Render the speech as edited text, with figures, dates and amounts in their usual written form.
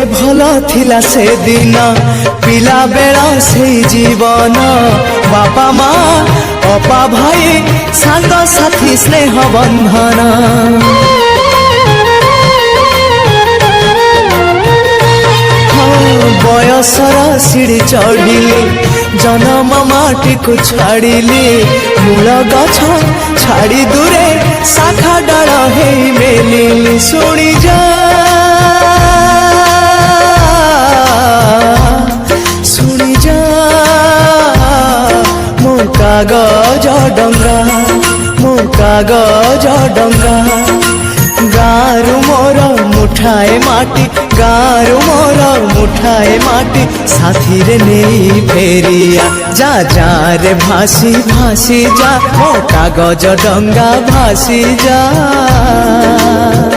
भल थिला से दिन पिला बेला से जीवन बापा माँ अपा भाई सांग साथी स्नेह बंधन बयसर सीढ़ी चढ़िली जन्म माटी को छाड़िली मूल गछ छाड़ी दूरे शाखा डाल हे मेलिली शुणी जा शुणी जा मो कागज डंगा मो कागज डंगा गारु मोर मुठाए माटी गारु मोर मुठाए माटी साथी रे नहीं फेरिया जा जा रे भासी भासी जा मो कागज डंगा भासी जा।